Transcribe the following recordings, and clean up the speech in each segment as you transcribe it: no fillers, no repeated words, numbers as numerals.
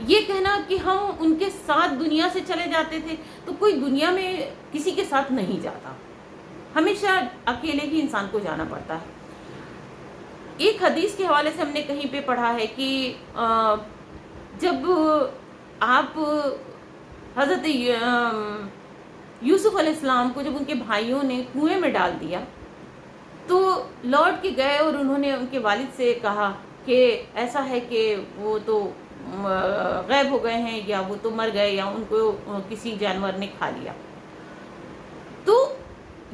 یہ کہنا کہ ہم ان کے ساتھ دنیا سے چلے جاتے تھے، تو کوئی دنیا میں کسی کے ساتھ نہیں جاتا، ہمیشہ اکیلے ہی انسان کو جانا پڑتا ہے۔ ایک حدیث کے حوالے سے ہم نے کہیں پہ پڑھا ہے کہ جب آپ حضرت یوسف علیہ السلام کو جب ان کے بھائیوں نے کنویں میں ڈال دیا تو لوٹ کے گئے اور انہوں نے ان کے والد سے کہا کہ ایسا ہے کہ وہ تو غائب ہو گئے ہیں، یا وہ تو مر گئے، یا ان کو کسی جانور نے کھا لیا۔ تو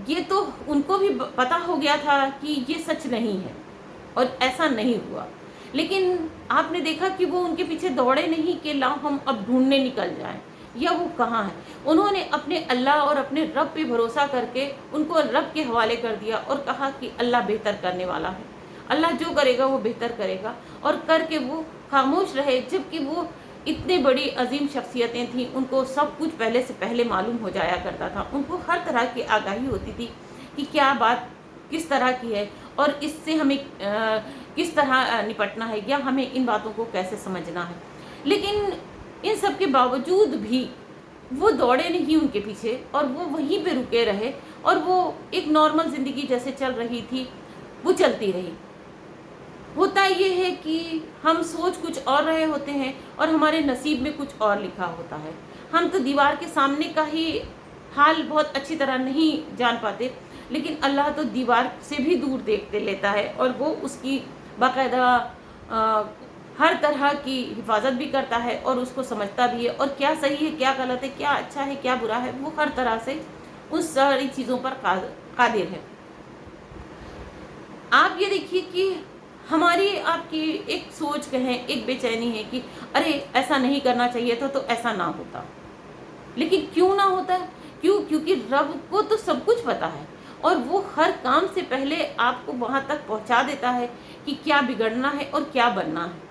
یہ تو ان کو بھی پتہ ہو گیا تھا کہ یہ سچ نہیں ہے اور ایسا نہیں ہوا، لیکن آپ نے دیکھا کہ وہ ان کے پیچھے دوڑے نہیں کہ لاؤ ہم اب ڈھونڈنے نکل جائیں یا وہ کہاں ہے۔ انہوں نے اپنے اللہ اور اپنے رب پہ بھروسہ کر کے ان کو رب کے حوالے کر دیا اور کہا کہ اللہ بہتر کرنے والا ہے، اللہ جو کرے گا وہ بہتر کرے گا، اور کر کے وہ خاموش رہے۔ جبکہ وہ اتنے بڑی عظیم شخصیتیں تھیں، ان کو سب کچھ پہلے سے پہلے معلوم ہو جایا کرتا تھا، ان کو ہر طرح کی آگاہی ہوتی تھی کہ کیا بات کس طرح کی ہے اور اس سے ہمیں کس طرح نپٹنا ہے، یا ہمیں ان باتوں کو کیسے سمجھنا ہے۔ لیکن ان سب کے باوجود بھی وہ دوڑے نہیں ان کے پیچھے، اور وہ وہیں پہ رکے رہے، اور وہ ایک نارمل زندگی جیسے چل رہی تھی وہ چلتی رہی۔ ہوتا یہ ہے کہ ہم سوچ کچھ اور رہے ہوتے ہیں اور ہمارے نصیب میں کچھ اور لکھا ہوتا ہے۔ ہم تو دیوار کے سامنے کا ہی حال بہت اچھی طرح نہیں جان پاتے، لیکن اللہ تو دیوار سے بھی دور دیکھتے لیتا ہے، اور وہ اس کی باقاعدہ ہر طرح کی حفاظت بھی کرتا ہے، اور اس کو سمجھتا بھی ہے، اور کیا صحیح ہے کیا غلط ہے، کیا اچھا ہے کیا برا ہے، وہ ہر طرح سے ان ساری چیزوں پر قادر ہے۔ آپ یہ دیکھیے کہ ہماری آپ کی ایک سوچ کہیں، ایک بے چینی ہے کہ ارے ایسا نہیں کرنا چاہیے تھا تو ایسا نہ ہوتا، لیکن کیوں نہ ہوتا؟ کیونکہ رب کو تو سب کچھ پتا ہے، اور وہ ہر کام سے پہلے آپ کو وہاں تک پہنچا دیتا ہے کہ کیا بگڑنا ہے اور کیا بننا ہے۔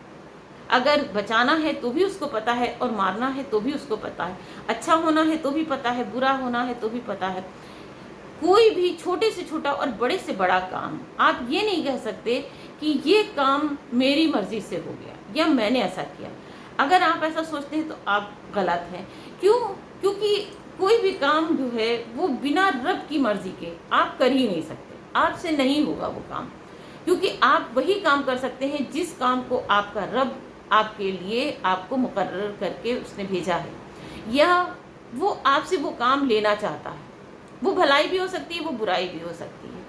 اگر بچانا ہے تو بھی اس کو پتا ہے، اور مارنا ہے تو بھی اس کو پتا ہے، اچھا ہونا ہے تو بھی پتا ہے، برا ہونا ہے تو بھی پتا ہے۔ کوئی بھی چھوٹے سے چھوٹا اور بڑے سے بڑا کام آپ یہ نہیں کہہ سکتے کہ یہ کام میری مرضی سے ہو گیا یا میں نے ایسا کیا۔ اگر آپ ایسا سوچتے ہیں تو آپ غلط ہیں۔ کیونکہ کوئی بھی کام جو ہے وہ بنا رب کی مرضی کے آپ کر ہی نہیں سکتے، آپ سے نہیں ہوگا وہ کام، کیونکہ آپ وہی کام کر سکتے ہیں جس کام کو آپ کا رب آپ کے لیے آپ کو مقرر کر کے اس نے بھیجا ہے، یا وہ آپ سے وہ کام لینا چاہتا ہے۔ وہ بھلائی بھی ہو سکتی ہے، وہ برائی بھی ہو سکتی ہے،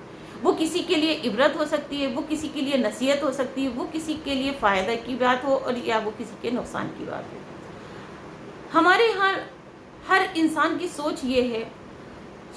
وہ کسی کے لیے عبرت ہو سکتی ہے، وہ کسی کے لیے نصیحت ہو سکتی ہے، وہ کسی کے لیے فائدہ کی بات ہو، اور یا وہ کسی کے نقصان کی بات ہو۔ ہمارے ہاں ہر انسان کی سوچ یہ ہے،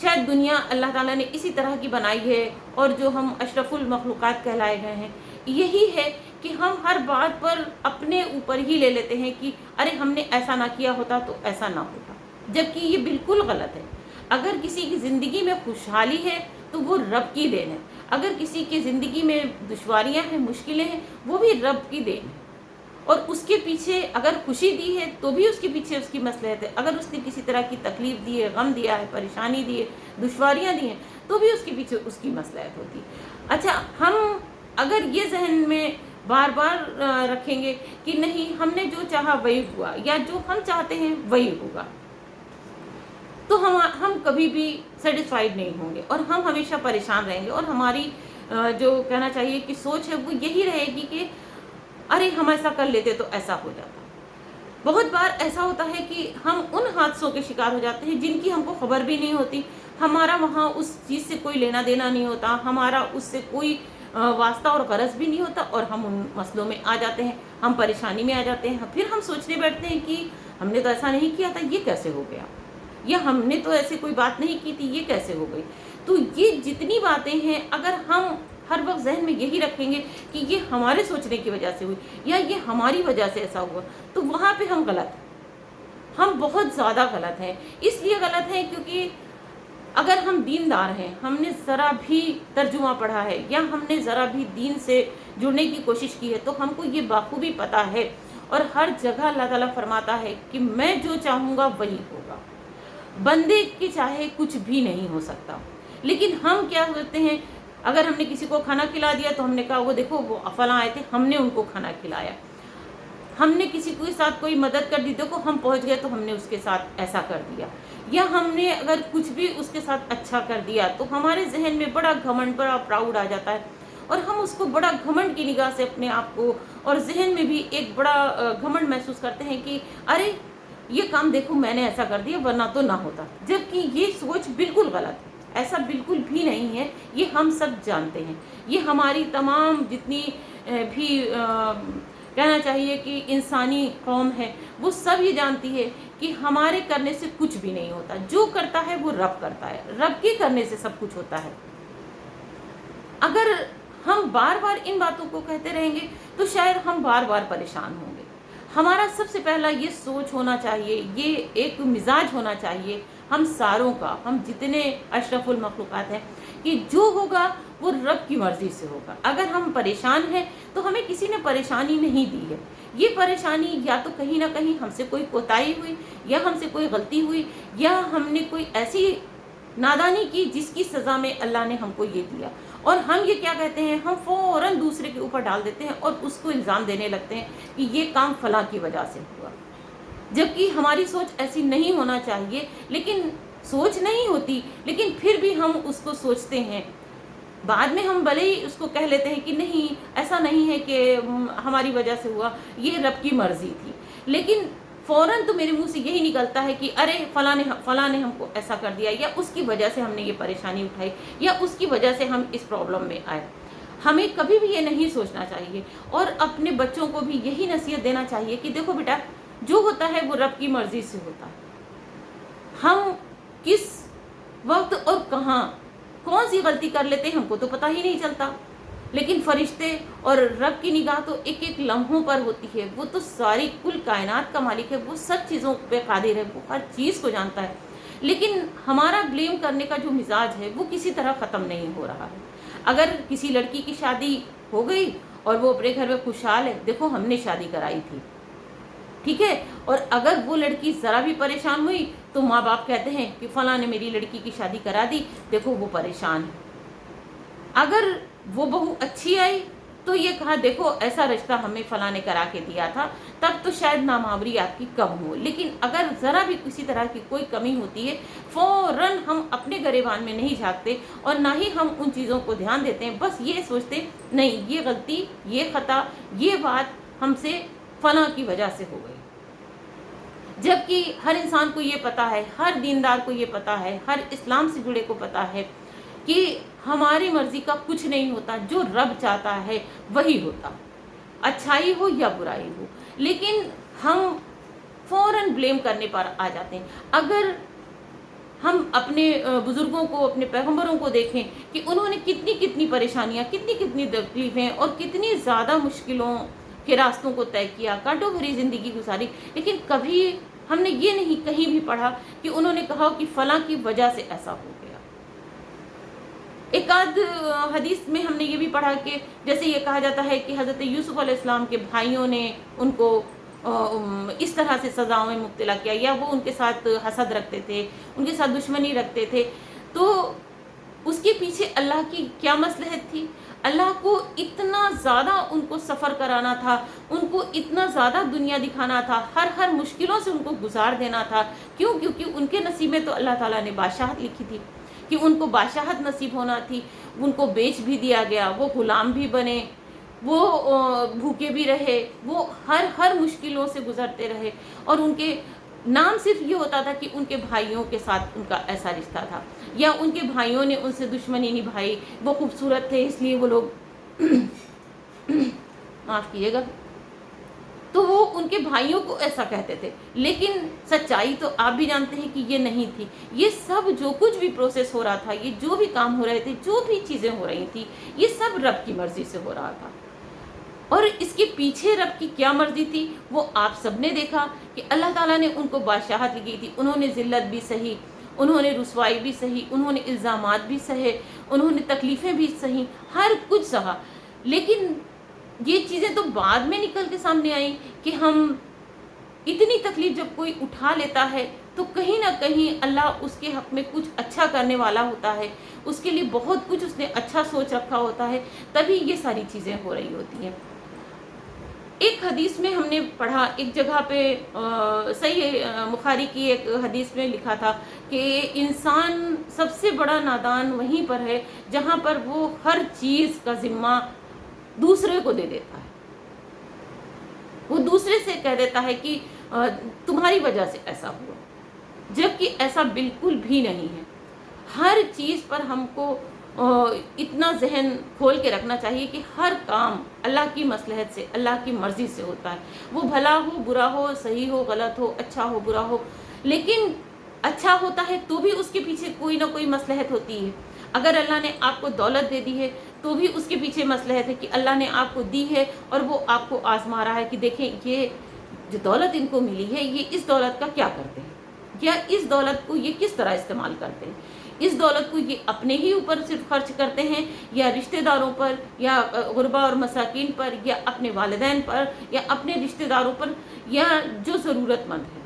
شاید دنیا اللہ تعالیٰ نے اسی طرح کی بنائی ہے، اور جو ہم اشرف المخلوقات کہلائے گئے ہیں، یہی ہے کہ ہم ہر بات پر اپنے اوپر ہی لے لیتے ہیں کہ ارے ہم نے ایسا نہ کیا ہوتا تو ایسا نہ ہوتا، جبکہ یہ بالکل غلط ہے۔ اگر کسی کی زندگی میں خوشحالی ہے تو وہ رب کی دین ہے، اگر کسی کی زندگی میں دشواریاں ہیں، مشکلیں ہیں، وہ بھی رب کی دین ہے، اور اس کے پیچھے اگر خوشی دی ہے تو بھی اس کے پیچھے اس کی مصلحت ہے، اگر اس نے کسی طرح کی تکلیف دی ہے، غم دیا ہے، پریشانی دی ہے، دشواریاں دی ہیں، تو بھی اس کے پیچھے اس کی مصلحت ہوتی ہے۔ اچھا، ہم اگر یہ ذہن میں بار بار رکھیں گے کہ نہیں ہم نے جو چاہا وہی ہوا، یا جو ہم چاہتے ہیں وہی ہوگا، تو ہم کبھی بھی سیٹسفائیڈ نہیں ہوں گے، اور ہم ہمیشہ پریشان رہیں گے، اور ہماری جو کہنا چاہیے کہ سوچ ہے وہ یہی رہے گی کہ ارے ہم ایسا کر لیتے تو ایسا ہو جاتا۔ بہت بار ایسا ہوتا ہے کہ ہم ان حادثوں کے شکار ہو جاتے ہیں جن کی ہم کو خبر بھی نہیں ہوتی، ہمارا وہاں اس چیز سے کوئی لینا دینا نہیں ہوتا، ہمارا اس سے کوئی واسطہ اور غرض بھی نہیں ہوتا، اور ہم ان مسئلوں میں آ جاتے ہیں، ہم پریشانی میں آ جاتے ہیں، پھر ہم سوچنے بیٹھتے ہیں کہ ہم نے تو ایسا نہیں کیا تھا، یہ کیسے ہو گیا، یا ہم نے تو ایسے کوئی بات نہیں کی تھی، یہ کیسے ہو گئی۔ تو یہ جتنی باتیں ہیں اگر ہم ہر وقت ذہن میں یہی رکھیں گے کہ یہ ہمارے سوچنے کی وجہ سے ہوئی، یا یہ ہماری وجہ سے ایسا ہوا، تو وہاں پہ ہم غلط ہیں، ہم بہت زیادہ غلط ہیں۔ اس لیے غلط ہیں کیونکہ اگر ہم دیندار ہیں، ہم نے ذرا بھی ترجمہ پڑھا ہے، یا ہم نے ذرا بھی دین سے جڑنے کی کوشش کی ہے، تو ہم کو یہ بخوبی پتہ ہے، اور ہر جگہ اللہ تعالیٰ فرماتا ہے کہ میں جو چاہوں گا وہی ہوگا، بندے کے چاہے کچھ بھی نہیں ہو سکتا۔ لیکن ہم کیا کرتے ہیں، اگر ہم نے کسی کو کھانا کھلا دیا تو ہم نے کہا وہ دیکھو وہ فلاں آئے تھے، ہم نے ان کو کھانا کھلایا۔ ہم نے کسی کے ساتھ کوئی مدد کر دی، دیکھو ہم پہنچ گئے تو ہم نے اس کے ساتھ ایسا کر دیا، یا ہم نے اگر کچھ بھی اس کے ساتھ اچھا کر دیا تو ہمارے ذہن میں بڑا گھمنڈ، بڑا پراؤڈ آ جاتا ہے، اور ہم اس کو بڑا گھمنڈ کی نگاہ سے اپنے آپ کو اور ذہن میں بھی ایک بڑا گھمنڈ محسوس کرتے ہیں کہ ارے یہ کام دیکھو میں نے ایسا کر دیا ورنہ تو نہ ہوتا، جبکہ یہ سوچ بالکل غلط ہے، ایسا بالکل بھی نہیں ہے، یہ ہم سب جانتے ہیں، یہ ہماری تمام جتنی بھی کہنا چاہیے کہ انسانی قوم ہے وہ سب یہ جانتی ہے کہ ہمارے کرنے سے کچھ بھی نہیں ہوتا، جو کرتا ہے وہ رب کرتا ہے، رب کے کرنے سے سب کچھ ہوتا ہے۔ اگر ہم بار بار ان باتوں کو کہتے رہیں گے تو شاید ہم بار بار پریشان ہوں گے۔ ہمارا سب سے پہلا یہ سوچ ہونا چاہیے، یہ ایک مزاج ہونا چاہیے ہم ساروں کا، ہم جتنے اشرف المخلوقات ہیں، کہ جو ہوگا وہ رب کی مرضی سے ہوگا۔ اگر ہم پریشان ہیں تو ہمیں کسی نے پریشانی نہیں دی ہے، یہ پریشانی یا تو کہیں نہ کہیں ہم سے کوئی کوتاہی ہوئی، یا ہم سے کوئی غلطی ہوئی، یا ہم نے کوئی ایسی نادانی کی جس کی سزا میں اللہ نے ہم کو یہ دیا، اور ہم یہ کیا کہتے ہیں، ہم فوراً دوسرے کے اوپر ڈال دیتے ہیں اور اس کو الزام دینے لگتے ہیں کہ یہ کام فلاں کی وجہ سے ہوا، جبکہ ہماری سوچ ایسی نہیں ہونا چاہیے، لیکن سوچ نہیں ہوتی، لیکن پھر بھی ہم اس کو سوچتے ہیں۔ بعد میں ہم بھلے ہی اس کو کہہ لیتے ہیں کہ نہیں ایسا نہیں ہے کہ ہماری وجہ سے ہوا، یہ رب کی مرضی تھی، لیکن فوراً تو میرے منہ سے یہی نکلتا ہے کہ ارے فلاں نے ہم کو ایسا کر دیا، یا اس کی وجہ سے ہم نے یہ پریشانی اٹھائی، یا اس کی وجہ سے ہم اس پرابلم میں آئے۔ ہمیں کبھی بھی یہ نہیں سوچنا چاہیے، اور اپنے بچوں کو بھی یہی نصیحت دینا چاہیے کہ دیکھو بیٹا، جو ہوتا ہے وہ رب کی مرضی سے ہوتا ہے، ہم کس وقت اور کہاں کون سی غلطی کر لیتے ہیں ہم کو تو پتہ ہی نہیں چلتا، لیکن فرشتے اور رب کی نگاہ تو ایک ایک لمحوں پر ہوتی ہے، وہ تو ساری کل کائنات کا مالک ہے، وہ سب چیزوں پہ قادر ہے، وہ ہر چیز کو جانتا ہے، لیکن ہمارا بلیم کرنے کا جو مزاج ہے وہ کسی طرح ختم نہیں ہو رہا ہے۔ اگر کسی لڑکی کی شادی ہو گئی اور وہ اپنے گھر میں خوشحال ہے، دیکھو ہم نے شادی کرائی تھی، ٹھیک ہے، اور اگر وہ لڑکی ذرا بھی پریشان ہوئی تو ماں باپ کہتے ہیں کہ فلاں نے میری لڑکی کی شادی کرا دی، دیکھو وہ پریشان ہے۔ اگر وہ بہو اچھی آئی تو یہ کہا دیکھو ایسا رشتہ ہمیں فلاں نے کرا کے دیا تھا، تب تو شاید نامآوری آپ کی کم ہو، لیکن اگر ذرا بھی کسی طرح کی کوئی کمی ہوتی ہے فوراً ہم اپنے گریبان میں نہیں جھانکتے، اور نہ ہی ہم ان چیزوں کو دھیان دیتے ہیں، بس یہ سوچتے نہیں یہ غلطی، یہ خطا، یہ بات ہم سے فلاں کی وجہ سے ہو گئی، جبکہ ہر انسان کو یہ پتا ہے، ہر دیندار کو یہ پتا ہے، ہر اسلام سے جڑے کو پتا ہے کہ ہماری مرضی کا کچھ نہیں ہوتا، جو رب چاہتا ہے وہی ہوتا، اچھائی ہو یا برائی ہو، لیکن ہم فوراً بلیم کرنے پر آ جاتے ہیں۔ اگر ہم اپنے بزرگوں کو، اپنے پیغمبروں کو دیکھیں کہ انہوں نے کتنی کتنی پریشانیاں، کتنی کتنی تکلیفیں اور کتنی زیادہ مشکلوں کے راستوں کو طے کیا، کانٹوں بھری زندگی گزاری، لیکن کبھی ہم نے یہ نہیں کہیں بھی پڑھا کہ انہوں نے کہا کہ فلاں کی وجہ سے ایسا ہو گیا۔ ایک آدھ حدیث میں ہم نے یہ بھی پڑھا کہ جیسے یہ کہا جاتا ہے کہ حضرت یوسف علیہ السلام کے بھائیوں نے ان کو اس طرح سے سزاؤں میں مبتلا کیا، یا وہ ان کے ساتھ حسد رکھتے تھے، ان کے ساتھ دشمنی رکھتے تھے، تو اس کے پیچھے اللہ کی کیا مصلحت تھی؟ اللہ کو اتنا زیادہ ان کو سفر کرانا تھا، ان کو اتنا زیادہ دنیا دکھانا تھا، ہر مشکلوں سے ان کو گزار دینا تھا، کیوں؟ کیونکہ ان کے نصیب میں تو اللہ تعالیٰ نے بادشاہت لکھی تھی کہ ان کو بادشاہت نصیب ہونا تھی، ان کو بیچ بھی دیا گیا، وہ غلام بھی بنے، وہ بھوکے بھی رہے، وہ ہر مشکلوں سے گزرتے رہے، اور ان کے نام صرف یہ ہوتا تھا کہ ان کے بھائیوں کے ساتھ ان کا ایسا رشتہ تھا، یا ان کے بھائیوں نے ان سے دشمنی نبھائی، وہ خوبصورت تھے اس لیے وہ لوگ معاف کیجیے گا، تو وہ ان کے بھائیوں کو ایسا کہتے تھے، لیکن سچائی تو آپ بھی جانتے ہیں کہ یہ نہیں تھی۔ یہ سب جو کچھ بھی پروسیس ہو رہا تھا، یہ جو بھی کام ہو رہے تھے، جو بھی چیزیں ہو رہی تھی، یہ سب رب کی مرضی سے ہو رہا تھا، اور اس کے پیچھے رب کی کیا مرضی تھی وہ آپ سب نے دیکھا کہ اللہ تعالیٰ نے ان کو بادشاہت دی تھی، انہوں نے ذلت بھی سہی، انہوں نے رسوائی بھی سہی، انہوں نے الزامات بھی سہے، انہوں نے تکلیفیں بھی سہی، ہر کچھ سہا، لیکن یہ چیزیں تو بعد میں نکل کے سامنے آئیں کہ ہم اتنی تکلیف جب کوئی اٹھا لیتا ہے تو کہیں نہ کہیں اللہ اس کے حق میں کچھ اچھا کرنے والا ہوتا ہے، اس کے لیے بہت کچھ اس نے اچھا سوچ رکھا ہوتا ہے، تبھی یہ ساری چیزیں ہو رہی ہوتی ہیں۔ ایک حدیث میں ہم نے پڑھا، ایک جگہ پہ صحیح بخاری کی ایک حدیث میں لکھا تھا کہ انسان سب سے بڑا نادان وہیں پر ہے جہاں پر وہ ہر چیز کا ذمہ دوسرے کو دے دیتا ہے. وہ دوسرے سے کہہ دیتا ہے کہ تمہاری وجہ سے ایسا ہوا، جبکہ ایسا بالکل بھی نہیں ہے. ہر چیز پر ہم کو اتنا ذہن کھول کے رکھنا چاہیے کہ ہر کام اللہ کی مصلحت سے، اللہ کی مرضی سے ہوتا ہے. وہ بھلا ہو، برا ہو، صحیح ہو، غلط ہو، اچھا ہو، برا ہو، لیکن اچھا ہوتا ہے تو بھی اس کے پیچھے کوئی نہ کوئی مصلحت ہوتی ہے. اگر اللہ نے آپ کو دولت دے دی ہے تو بھی اس کے پیچھے مصلحت ہے کہ اللہ نے آپ کو دی ہے اور وہ آپ کو آزما رہا ہے کہ دیکھیں یہ جو دولت ان کو ملی ہے، یہ اس دولت کا کیا کرتے ہیں، یا اس دولت کو یہ کس طرح استعمال کرتے ہیں. اس دولت کو یہ اپنے ہی اوپر صرف خرچ کرتے ہیں، یا رشتہ داروں پر، یا غربا اور مساکین پر، یا اپنے والدین پر، یا اپنے رشتہ داروں پر، یا جو ضرورت مند ہے.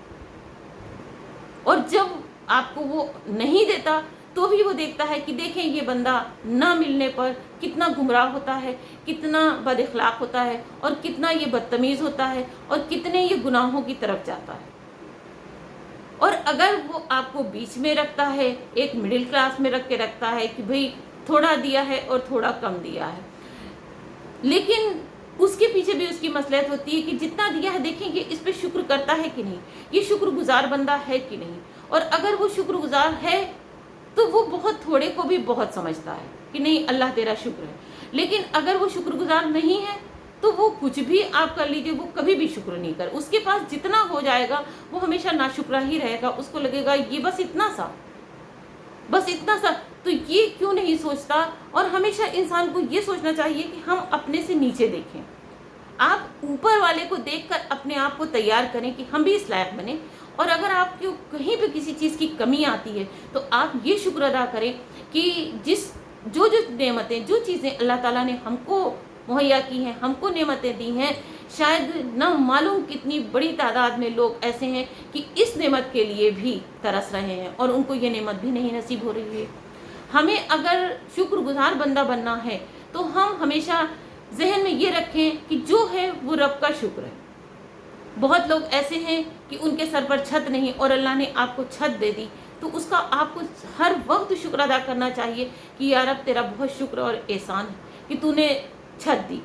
اور جب آپ کو وہ نہیں دیتا تو بھی وہ دیکھتا ہے کہ دیکھیں یہ بندہ نہ ملنے پر کتنا گمراہ ہوتا ہے، کتنا بد اخلاق ہوتا ہے، اور کتنا یہ بدتمیز ہوتا ہے، اور کتنے یہ گناہوں کی طرف جاتا ہے. اور اگر وہ آپ کو بیچ میں رکھتا ہے، ایک مڈل کلاس میں رکھ کے رکھتا ہے کہ بھئی تھوڑا دیا ہے اور تھوڑا کم دیا ہے، لیکن اس کے پیچھے بھی اس کی مصلحت ہوتی ہے کہ جتنا دیا ہے دیکھیں یہ اس پہ شکر کرتا ہے کہ نہیں، یہ شکر گزار بندہ ہے کہ نہیں. اور اگر وہ شکر گزار ہے تو وہ بہت تھوڑے کو بھی بہت سمجھتا ہے کہ نہیں اللہ تیرا شکر ہے. لیکن اگر وہ شکر گزار نہیں ہے تو وہ کچھ بھی آپ کر لیجئے، وہ کبھی بھی شکر نہیں کر. اس کے پاس جتنا ہو جائے گا وہ ہمیشہ ناشکرہ ہی رہے گا. اس کو لگے گا یہ بس اتنا سا، بس اتنا سا. تو یہ کیوں نہیں سوچتا؟ اور ہمیشہ انسان کو یہ سوچنا چاہیے کہ ہم اپنے سے نیچے دیکھیں. آپ اوپر والے کو دیکھ کر اپنے آپ کو تیار کریں کہ ہم بھی اس لائق بنیں. اور اگر آپ کو کہیں پہ کسی چیز کی کمی آتی ہے تو آپ یہ شکر ادا کریں کہ جو نعمتیں، جو چیزیں اللہ تعالیٰ نے ہم کو مہیا کی ہیں، ہم کو نعمتیں دی ہیں، شاید نہ معلوم کتنی بڑی تعداد میں لوگ ایسے ہیں کہ اس نعمت کے لیے بھی ترس رہے ہیں اور ان کو یہ نعمت بھی نہیں نصیب ہو رہی ہے. ہمیں اگر شکر گزار بندہ بننا ہے تو ہم ہمیشہ ذہن میں یہ رکھیں کہ جو ہے وہ رب کا شکر ہے. بہت لوگ ایسے ہیں کہ ان کے سر پر چھت نہیں اور اللہ نے آپ کو چھت دے دی، تو اس کا آپ کو ہر وقت شکر ادا کرنا چاہیے کہ یا رب تیرا بہت شکر اور احسان ہے کہ تو نے چھت دی.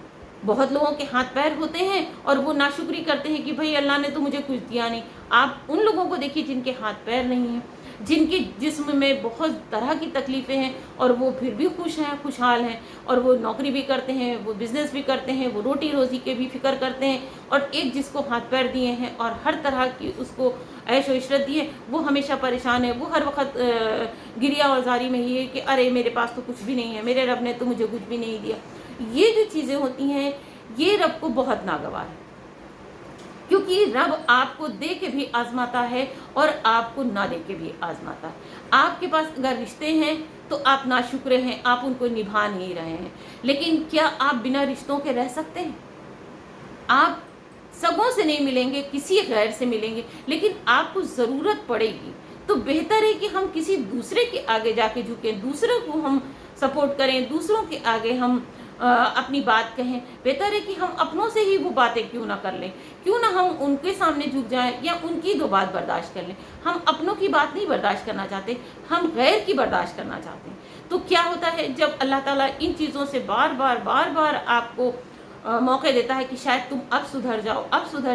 بہت لوگوں کے ہاتھ پیر ہوتے ہیں اور وہ ناشکری کرتے ہیں کہ بھئی اللہ نے تو مجھے کچھ دیا نہیں. آپ ان لوگوں کو دیکھیے جن کے ہاتھ پیر نہیں ہیں، جن کے جسم میں بہت طرح کی تکلیفیں ہیں، اور وہ پھر بھی خوش ہیں، خوشحال ہیں، اور وہ نوکری بھی کرتے ہیں، وہ بزنس بھی کرتے ہیں، وہ روٹی روزی کے بھی فکر کرتے ہیں. اور ایک جس کو ہاتھ پیر دیے ہیں اور ہر طرح کی اس کو عیش و عشرت دی ہے، وہ ہمیشہ پریشان ہے. وہ ہر وقت گریا اور زاری میں ہی ہے کہ ارے میرے پاس تو کچھ بھی نہیں ہے، میرے رب نے تو مجھے کچھ بھی نہیں دیا. یہ جو چیزیں ہوتی ہیں یہ رب کو بہت ناگوار ہے، کیونکہ رب آپ کو دے کے بھی آزماتا ہے اور آپ کو نہ دے کے بھی آزماتا ہے. آپ کے پاس اگر رشتے ہیں تو آپ ناشکرے ہیں، آپ ان کو نبھا نہیں رہے ہیں. لیکن کیا آپ بنا رشتوں کے رہ سکتے ہیں؟ آپ سگوں سے نہیں ملیں گے، کسی غیر سے ملیں گے، لیکن آپ کو ضرورت پڑے گی تو بہتر ہے کہ ہم کسی دوسرے کے آگے جا کے جھکیں، دوسروں کو ہم سپورٹ کریں، دوسروں کے آگے ہم اپنی بات کہیں. بہتر ہے کہ ہم اپنوں سے ہی وہ باتیں کیوں نہ کر لیں، کیوں نہ ہم ان کے سامنے جھک جائیں یا ان کی دو بات برداشت کر لیں. ہم اپنوں کی بات نہیں برداشت کرنا چاہتے، ہم غیر کی برداشت کرنا چاہتے ہیں. تو کیا ہوتا ہے جب اللہ تعالیٰ ان چیزوں سے بار بار آپ کو موقع دیتا ہے کہ شاید تم اب سدھر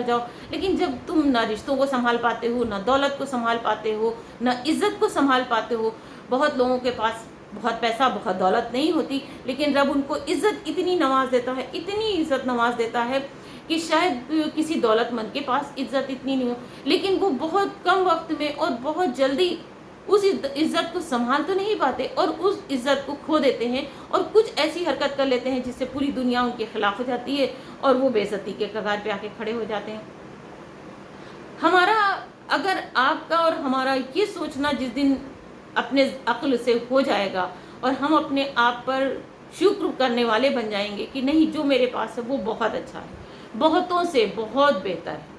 جاؤ، لیکن جب تم نہ رشتوں کو سنبھال پاتے ہو، نہ دولت کو سنبھال پاتے ہو، نہ عزت کو سنبھال پاتے ہو. بہت لوگوں کے پاس بہت پیسہ، بہت دولت نہیں ہوتی، لیکن رب ان کو عزت اتنی نواز دیتا ہے، اتنی عزت نواز دیتا ہے کہ شاید کسی دولت مند کے پاس عزت اتنی نہیں ہو، لیکن وہ بہت کم وقت میں اور بہت جلدی اس عزت کو سنبھال تو نہیں پاتے اور اس عزت کو کھو دیتے ہیں اور کچھ ایسی حرکت کر لیتے ہیں جس سے پوری دنیا ان کے خلاف ہو جاتی ہے اور وہ بے عزتی کے کگار پہ آ کے کھڑے ہو جاتے ہیں. اگر آپ کا اور ہمارا یہ سوچنا جس دن اپنے عقل سے ہو جائے گا اور ہم اپنے آپ پر شکر کرنے والے بن جائیں گے کہ نہیں جو میرے پاس ہے وہ بہت اچھا ہے، بہتوں سے بہت بہتر ہے،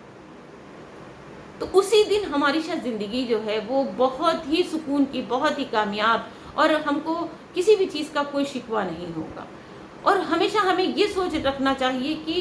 تو اسی دن ہماری شاید زندگی جو ہے وہ بہت ہی سکون کی، بہت ہی کامیاب، اور ہم کو کسی بھی چیز کا کوئی شکوہ نہیں ہوگا. اور ہمیشہ ہمیں یہ سوچ رکھنا چاہیے کہ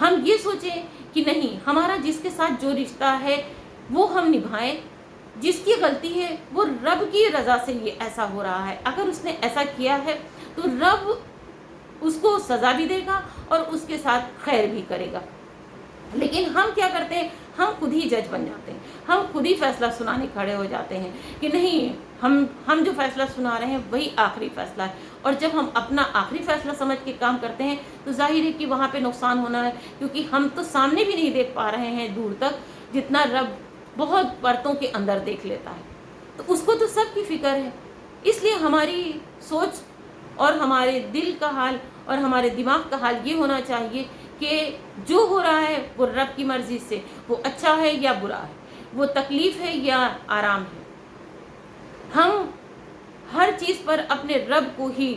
ہم یہ سوچیں کہ نہیں، ہمارا جس کے ساتھ جو رشتہ ہے وہ ہم نبھائیں، جس کی غلطی ہے وہ رب کی رضا سے یہ ایسا ہو رہا ہے، اگر اس نے ایسا کیا ہے تو رب اس کو سزا بھی دے گا اور اس کے ساتھ خیر بھی کرے گا۔ لیکن ہم کیا کرتے ہیں، ہم خود ہی جج بن جاتے ہیں، ہم خود ہی فیصلہ سنانے کھڑے ہو جاتے ہیں کہ نہیں، ہم جو فیصلہ سنا رہے ہیں وہی آخری فیصلہ ہے۔ اور جب ہم اپنا آخری فیصلہ سمجھ کے کام کرتے ہیں تو ظاہر ہے کہ وہاں پہ نقصان ہونا ہے، کیونکہ ہم تو سامنے بھی نہیں دیکھ پا رہے ہیں دور تک، جتنا رب بہت پرتوں کے اندر دیکھ لیتا ہے، تو اس کو تو سب کی فکر ہے۔ اس لیے ہماری سوچ اور ہمارے دل کا حال اور ہمارے دماغ کا حال یہ ہونا چاہیے کہ جو ہو رہا ہے وہ رب کی مرضی سے، وہ اچھا ہے یا برا ہے، وہ تکلیف ہے یا آرام ہے، ہم ہر چیز پر اپنے رب کو ہی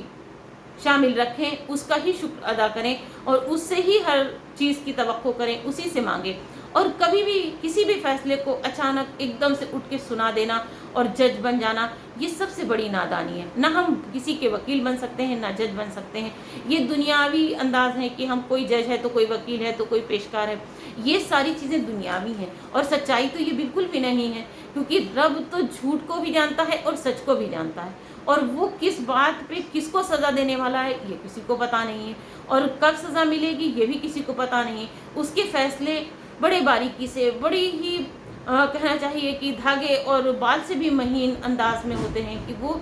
شامل رکھیں، اس کا ہی شکر ادا کریں اور اس سے ہی ہر چیز کی توقع کریں، اسی سے مانگیں۔ اور کبھی بھی کسی بھی فیصلے کو اچانک ایک دم سے اٹھ کے سنا دینا اور جج بن جانا، یہ سب سے بڑی نادانی ہے۔ نہ ہم کسی کے وکیل بن سکتے ہیں، نہ جج بن سکتے ہیں۔ یہ دنیاوی انداز ہے کہ ہم کوئی جج ہے تو کوئی وکیل ہے تو کوئی پیشکار ہے، یہ ساری چیزیں دنیاوی ہیں، اور سچائی تو یہ بالکل بھی نہیں ہے، کیونکہ رب تو جھوٹ کو بھی جانتا ہے اور سچ کو بھی جانتا ہے، اور وہ کس بات پہ کس کو سزا دینے والا ہے یہ کسی کو پتہ نہیں ہے، اور کب سزا ملے گی یہ بھی کسی کو پتہ نہیں ہے۔ اس کے فیصلے بڑے باریکی سے، بڑی ہی کہنا چاہیے کہ دھاگے اور بال سے بھی مہین انداز میں ہوتے ہیں، کہ وہ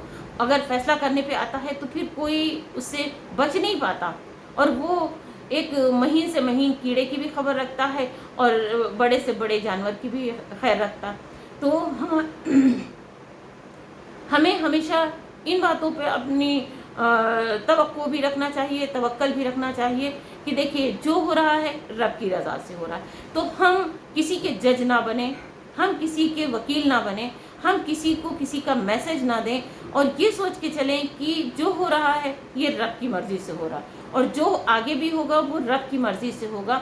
اگر فیصلہ کرنے پہ آتا ہے تو پھر کوئی اس سے بچ نہیں پاتا، اور وہ ایک مہین سے مہین کیڑے کی بھی خبر رکھتا ہے اور بڑے سے بڑے جانور کی بھی خیر رکھتا ہے۔ تو ہمیں ہمیشہ ان باتوں پہ اپنی توقع بھی رکھنا چاہیے، توکل بھی رکھنا چاہیے کہ دیکھیے جو ہو رہا ہے رب کی رضا سے ہو رہا ہے، تو ہم کسی کے جج نہ بنیں، ہم کسی کے وکیل نہ بنیں، ہم کسی کو کسی کا میسج نہ دیں، اور یہ سوچ کے چلیں کہ جو ہو رہا ہے یہ رب کی مرضی سے ہو رہا ہے، اور جو آگے بھی ہوگا وہ رب کی مرضی سے ہوگا۔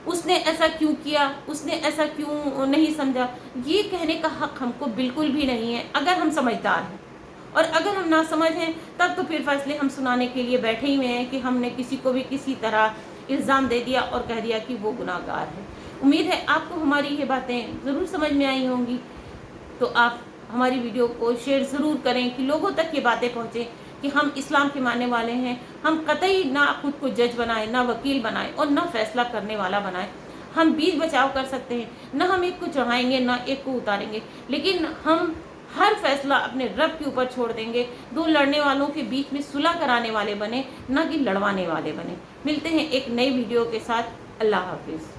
اس نے ایسا کیوں کیا، اس نے ایسا کیوں نہیں سمجھا، یہ کہنے کا حق ہم کو بالکل بھی نہیں ہے، اگر ہم سمجھدار ہیں۔ اور اگر ہم نہ سمجھ ہیں تب تو پھر فیصلے ہم سنانے کے لیے بیٹھے ہی ہیں کہ ہم نے کسی کو بھی کسی طرح الزام دے دیا اور کہہ دیا کہ وہ گناہ گار ہے۔ امید ہے آپ کو ہماری یہ باتیں ضرور سمجھ میں آئی ہوں گی، تو آپ ہماری ویڈیو کو شیئر ضرور کریں کہ لوگوں تک یہ باتیں پہنچیں کہ ہم اسلام کے ماننے والے ہیں، ہم قطعی نہ خود کو جج بنائیں، نہ وکیل بنائیں اور نہ فیصلہ کرنے والا بنائیں۔ ہم بیچ بچاؤ کر سکتے ہیں، نہ ہم ایک کو چڑھائیں گے نہ ایک کو اتاریں گے، لیکن ہم ہر فیصلہ اپنے رب کے اوپر چھوڑ دیں گے۔ دو لڑنے والوں کے بیچ میں صلح کرانے والے بنے، نہ کہ لڑوانے والے بنے۔ ملتے ہیں ایک نئی ویڈیو کے ساتھ۔ اللہ حافظ۔